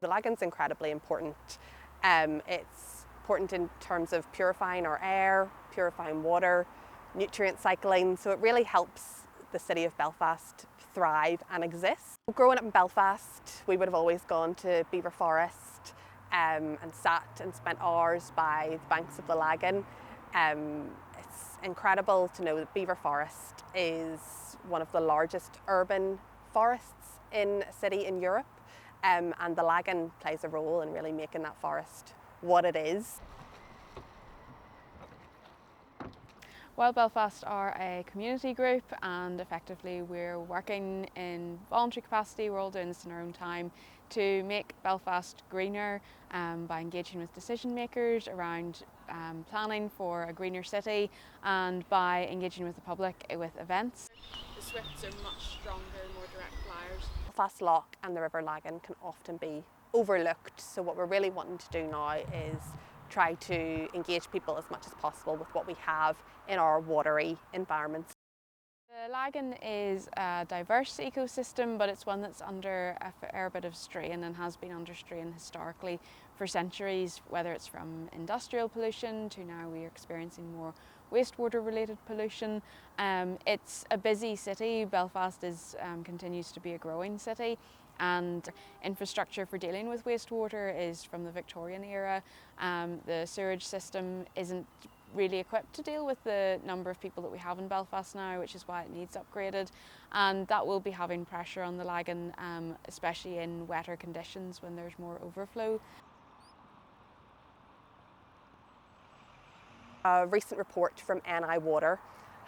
The Lagan's incredibly important. It's important in terms of purifying our air, purifying water, nutrient cycling, so it really helps the city of Belfast thrive and exist. Growing up in Belfast, we would have always gone to Beaver Forest and sat and spent hours by the banks of the Lagan. It's incredible to know that Beaver Forest is one of the largest urban forests in a city in Europe, and the Lagan plays a role in really making that forest what it is. Wild Belfast are a community group, and effectively we're working in voluntary capacity. We're all doing this in our own time to make Belfast greener by engaging with decision makers around planning for a greener city, and by engaging with the public with events. The swifts are much stronger, more direct flyers. Belfast Lough and the River Lagan can often be overlooked, so what we're really wanting to do now is try to engage people as much as possible with what we have in our watery environments. The Lagan is a diverse ecosystem, but it's one that's under a fair bit of strain and has been under strain historically for centuries, whether it's from industrial pollution to now we're experiencing more wastewater related pollution. It's a busy city. Belfast continues to be a growing city, and infrastructure for dealing with wastewater is from the Victorian era. The sewage system isn't really equipped to deal with the number of people that we have in Belfast now, which is why it needs upgraded, and that will be having pressure on the Lagan, especially in wetter conditions when there's more overflow. A recent report from NI Water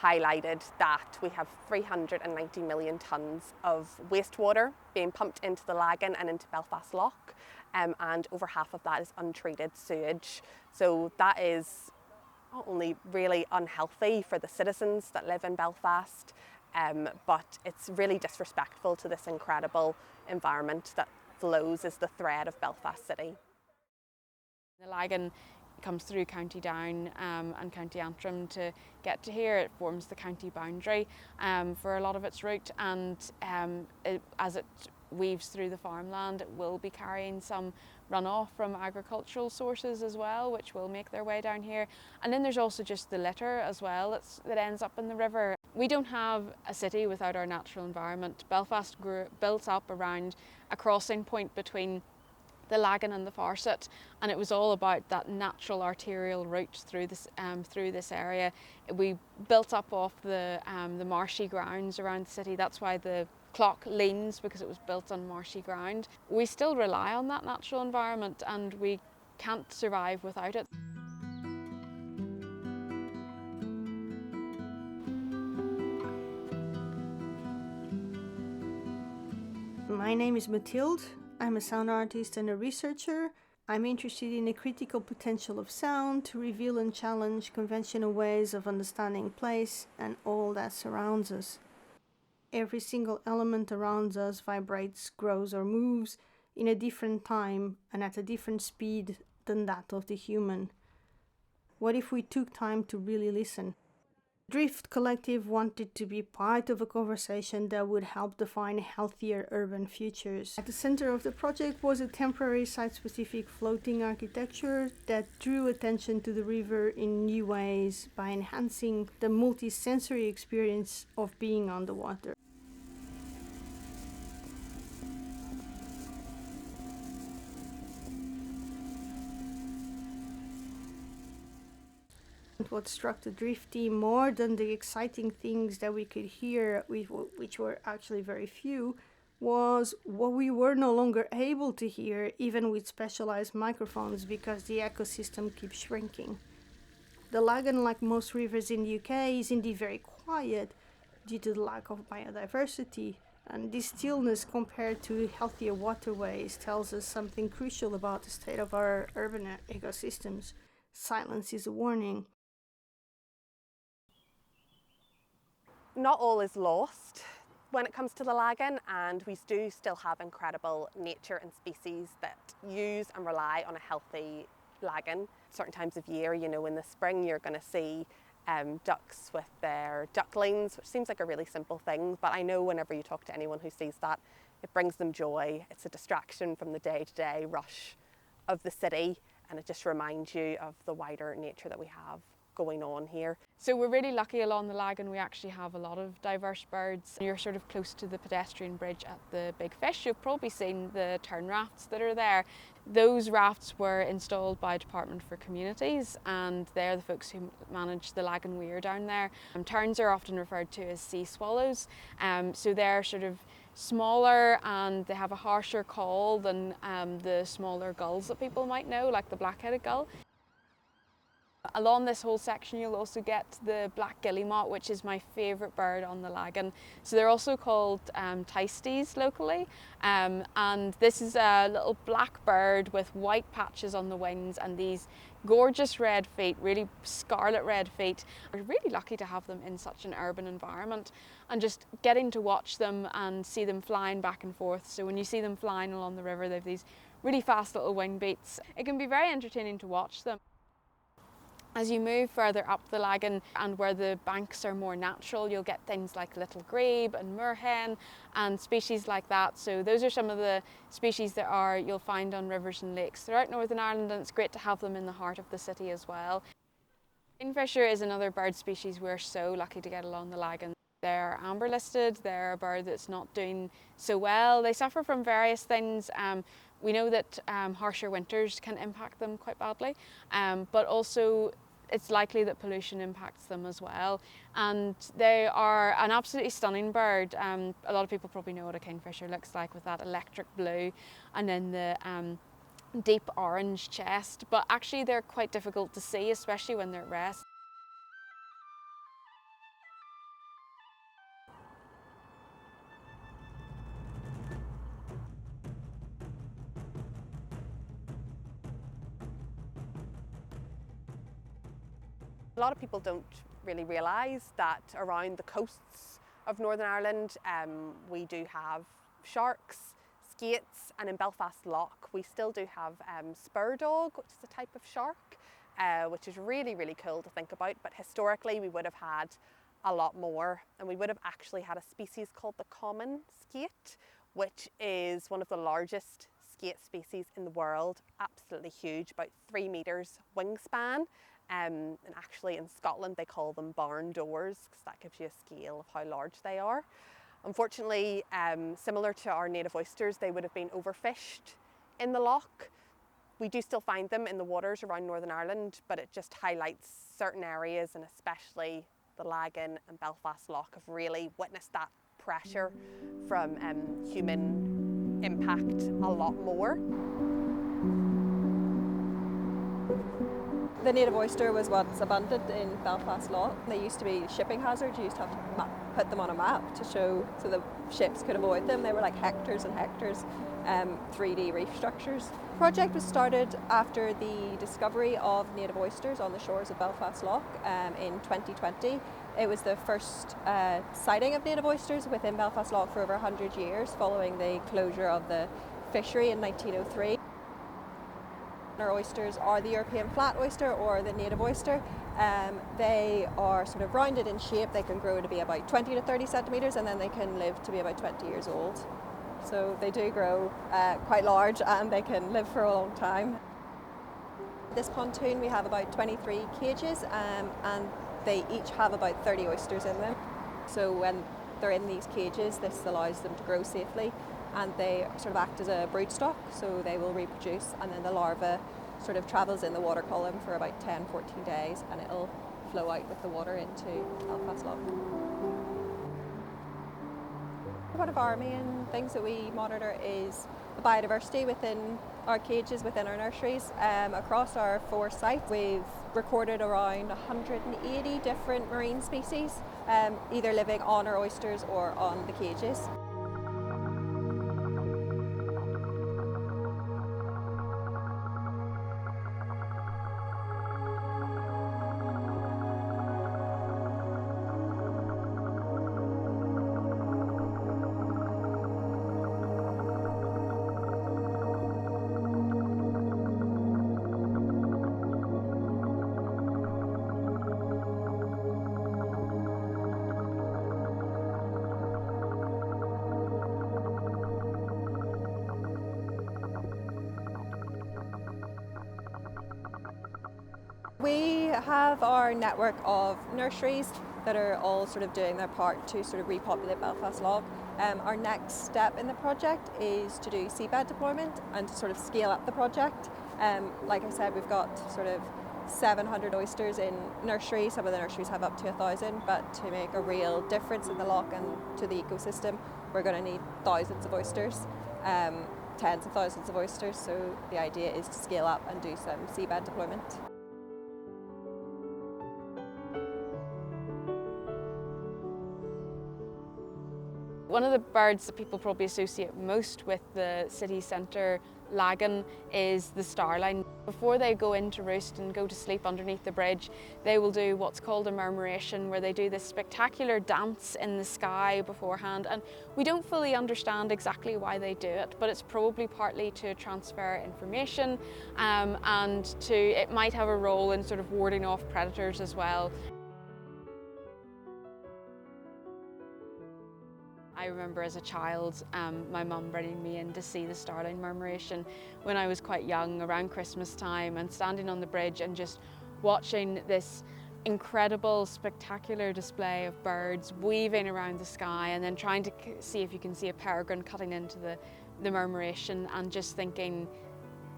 highlighted that we have 390 million tonnes of wastewater being pumped into the Lagan and into Belfast Lough, and over half of that is untreated sewage. So that is not only really unhealthy for the citizens that live in Belfast, but it's really disrespectful to this incredible environment that flows as the thread of Belfast City. The Lagan comes through County Down and County Antrim to get to here. It forms the county boundary for a lot of its route, and as it weaves through the farmland, it will be carrying some runoff from agricultural sources as well, which will make their way down here. And then there's also just the litter as well that ends up in the river. We don't have a city without our natural environment. Belfast built up around a crossing point between the Lagan and the Farset, and it was all about that natural arterial route through this area. We built up off the marshy grounds around the city. That's why the clock leans, because it was built on marshy ground. We still rely on that natural environment, and we can't survive without it. My name is Matilde. I'm a sound artist and a researcher. I'm interested in the critical potential of sound to reveal and challenge conventional ways of understanding place and all that surrounds us. Every single element around us vibrates, grows, or moves in a different time and at a different speed than that of the human. What if we took time to really listen? Drift Collective wanted to be part of a conversation that would help define healthier urban futures. At the center of the project was a temporary site-specific floating architecture that drew attention to the river in new ways by enhancing the multi-sensory experience of being on the water. What struck the Drift team more than the exciting things that we could hear, which were actually very few, was what we were no longer able to hear, even with specialized microphones, because the ecosystem keeps shrinking. The Lagan, like most rivers in the UK, is indeed very quiet due to the lack of biodiversity, and this stillness compared to healthier waterways tells us something crucial about the state of our urban ecosystems. Silence is a warning. Not all is lost when it comes to the Lagan, and we do still have incredible nature and species that use and rely on a healthy Lagan. Certain times of year, you know, in the spring you're going to see ducks with their ducklings, which seems like a really simple thing, but I know whenever you talk to anyone who sees that, It brings them joy. It's a distraction from the day-to-day rush of the city, and it just reminds you of the wider nature that we have going on here. So we're really lucky along the Lagan. We actually have a lot of diverse birds. You're sort of close to the pedestrian bridge at the Big Fish. You've probably seen the tern rafts that are there. Those rafts were installed by Department for Communities, and they're the folks who manage the Lagan Weir down there. Terns are often referred to as sea swallows, so they're sort of smaller and they have a harsher call than the smaller gulls that people might know, like the black-headed gull. Along this whole section you'll also get the black guillemot, which is my favourite bird on the Lagan. So they're also called tysties locally, and this is a little black bird with white patches on the wings and these gorgeous red feet, really scarlet red feet. We're really lucky to have them in such an urban environment, and just getting to watch them and see them flying back and forth. So when you see them flying along the river, they have these really fast little wing beats. It can be very entertaining to watch them. As you move further up the Lagan and where the banks are more natural, you'll get things like little grebe and moorhen and species like that. So those are some of the species that you'll find on rivers and lakes throughout Northern Ireland, and it's great to have them in the heart of the city as well. Kingfisher is another bird species we're so lucky to get along the Lagan. They're amber listed, they're a bird that's not doing so well. They suffer from various things. We know that harsher winters can impact them quite badly, but also it's likely that pollution impacts them as well. And they are an absolutely stunning bird. A lot of people probably know what a kingfisher looks like with that electric blue and then the deep orange chest, but actually they're quite difficult to see, especially when they're at rest. A lot of people don't really realise that around the coasts of Northern Ireland we do have sharks, skates, and in Belfast Lough we still do have spur dog, which is a type of shark, which is really, really cool to think about. But historically we would have had a lot more, and we would have actually had a species called the common skate, which is one of the largest skate species in the world, absolutely huge, about 3 meters wingspan. And actually in Scotland they call them barn doors, because that gives you a scale of how large they are. Unfortunately, similar to our native oysters, they would have been overfished in the loch. We do still find them in the waters around Northern Ireland, but it just highlights certain areas, and especially the Lagan and Belfast Lough have really witnessed that pressure from human impact a lot more. The native oyster was what's abundant in Belfast Lough. They used to be shipping hazards. You used to have to put them on a map to show so the ships could avoid them. They were like hectares and hectares, 3D reef structures. The project was started after the discovery of native oysters on the shores of Belfast Lough in 2020. It was the first sighting of native oysters within Belfast Lough for over 100 years, following the closure of the fishery in 1903. Our oysters are the European flat oyster or the native oyster. They are sort of rounded in shape. They can grow to be about 20 to 30 centimetres, and then they can live to be about 20 years old. So they do grow quite large, and they can live for a long time. This pontoon we have about 23 cages, and they each have about 30 oysters in them. So when they're in these cages, this allows them to grow safely, and they sort of act as a broodstock, so they will reproduce, and then the larva sort of travels in the water column for about 10-14 days, and it'll flow out with the water into Belfast Lough. One of our main things that we monitor is the biodiversity within our cages, within our nurseries. Across our 4 sites, we've recorded around 180 different marine species, either living on our oysters or on the cages. We have our network of nurseries that are all sort of doing their part to sort of repopulate Belfast Lough. Our next step in the project is to do seabed deployment and to sort of scale up the project. Like I said, we've got sort of 700 oysters in nurseries. Some of the nurseries have up to 1,000, but to make a real difference in the loch and to the ecosystem, we're going to need thousands of oysters, tens of thousands of oysters. So the idea is to scale up and do some seabed deployment. One of the birds that people probably associate most with the city centre Lagan is the starling. Before they go in to roost and go to sleep underneath the bridge, they will do what's called a murmuration, where they do this spectacular dance in the sky beforehand, and we don't fully understand exactly why they do it, but it's probably partly to transfer information and it might have a role in sort of warding off predators as well. I remember as a child my mum bringing me in to see the starling murmuration when I was quite young, around Christmas time, and standing on the bridge and just watching this incredible, spectacular display of birds weaving around the sky, and then trying to see if you can see a peregrine cutting into the murmuration, and just thinking,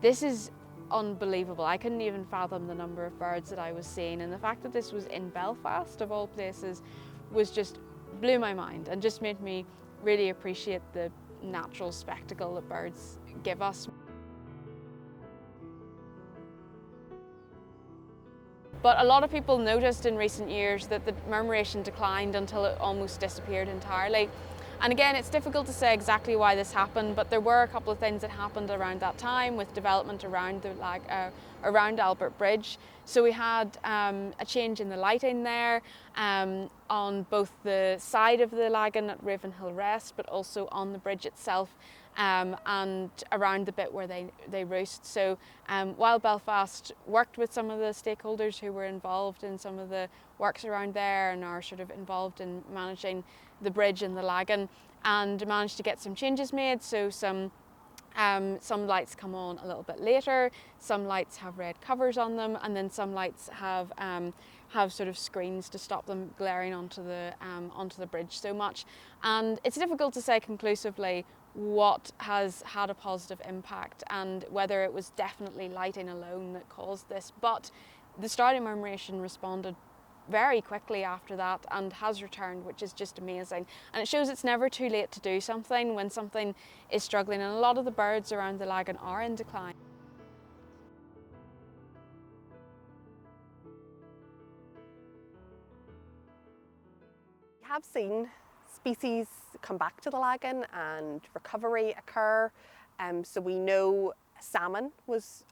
this is unbelievable. I couldn't even fathom the number of birds that I was seeing, and the fact that this was in Belfast of all places was just blew my mind and just made me really appreciate the natural spectacle that birds give us. But a lot of people noticed in recent years that the murmuration declined until it almost disappeared entirely. And again, it's difficult to say exactly why this happened, but there were a couple of things that happened around that time with development around around Albert Bridge. So we had a change in the lighting there on both the side of the Lagan at Ravenhill Rest, but also on the bridge itself and around the bit where they roost. So Wild Belfast worked with some of the stakeholders who were involved in some of the works around there and are sort of involved in managing the bridge and the Lagan, and managed to get some changes made. So some lights come on a little bit later, some lights have red covers on them, and then some lights have sort of screens to stop them glaring onto the bridge so much. And it's difficult to say conclusively what has had a positive impact and whether it was definitely lighting alone that caused this, but the starling murmuration responded very quickly after that and has returned, which is just amazing. And it shows it's never too late to do something when something is struggling, and a lot of the birds around the Lagan are in decline. We have seen species come back to the Lagan and recovery occur. So we know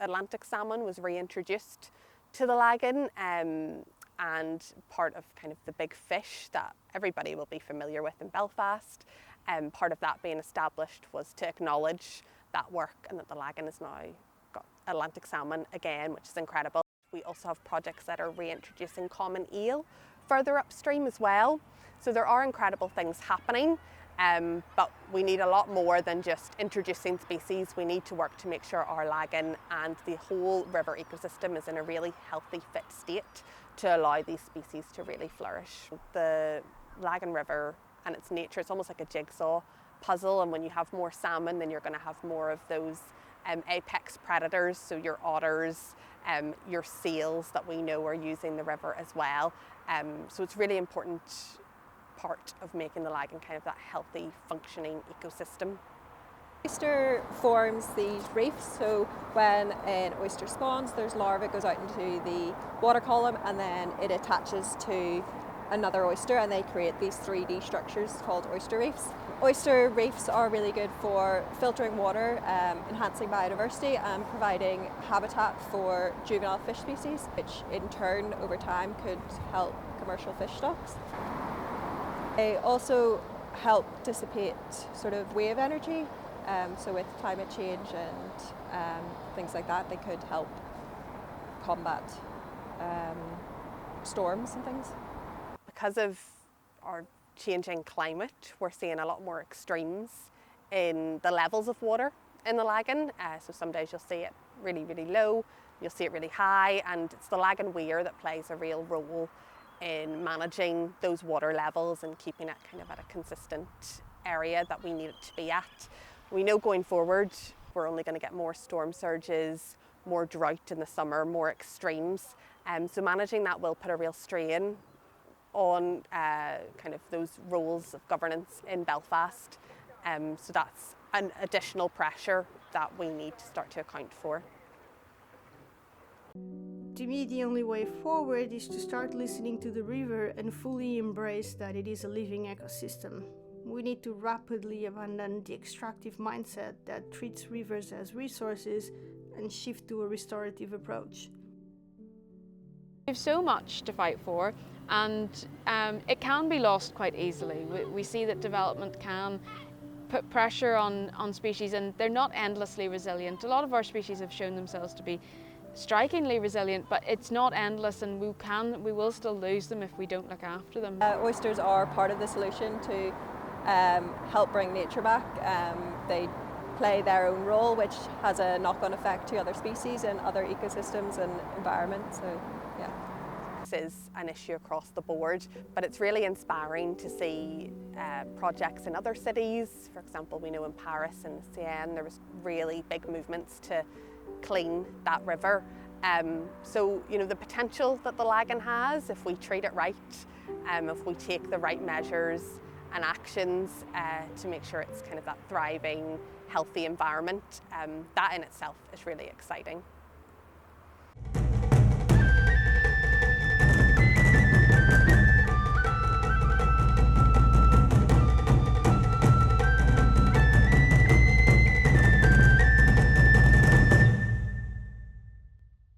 Atlantic salmon was reintroduced to the Lagan, and part of kind of the big fish that everybody will be familiar with in Belfast. Part of that being established was to acknowledge that work and that the Lagan has now got Atlantic salmon again, which is incredible. We also have projects that are reintroducing common eel further upstream as well. So there are incredible things happening, but we need a lot more than just introducing species. We need to work to make sure our Lagan and the whole river ecosystem is in a really healthy, fit state to allow these species to really flourish. The Lagan River and its nature, it's almost like a jigsaw puzzle, and when you have more salmon, then you're going to have more of those apex predators, so your otters, your seals that we know are using the river as well. So it's really important part of making the Lagan kind of that healthy, functioning ecosystem. Oyster forms these reefs, so when an oyster spawns, there's larvae goes out into the water column, and then it attaches to another oyster, and they create these 3D structures called oyster reefs. Oyster reefs are really good for filtering water, enhancing biodiversity, and providing habitat for juvenile fish species, which in turn over time could help commercial fish stocks. They also help dissipate sort of wave energy. So with climate change and things like that, they could help combat storms and things. Because of our changing climate, we're seeing a lot more extremes in the levels of water in the Lagan. So some days you'll see it really, really low. you'll see it really high, and it's the Lagan weir that plays a real role in managing those water levels and keeping it kind of at a consistent area that we need it to be at. We know going forward we're only going to get more storm surges, more drought in the summer, more extremes, so managing that will put a real strain on kind of those roles of governance in Belfast. So that's an additional pressure that we need to start to account for. To me, the only way forward is to start listening to the river and fully embrace that it is a living ecosystem. We need to rapidly abandon the extractive mindset that treats rivers as resources and shift to a restorative approach. We have so much to fight for, and it can be lost quite easily. We see that development can put pressure on species, and they're not endlessly resilient. A lot of our species have shown themselves to be strikingly resilient, but it's not endless, and we will still lose them if we don't look after them. Oysters are part of the solution to help bring nature back. They play their own role, which has a knock-on effect to other species and other ecosystems and environments. So, yeah. This is an issue across the board, but it's really inspiring to see projects in other cities. For example, we know in Paris and Sienne there was really big movements to clean that river. So, you know, the potential that the Lagan has, if we treat it right, if we take the right measures and actions to make sure it's kind of that thriving, healthy environment, that in itself is really exciting.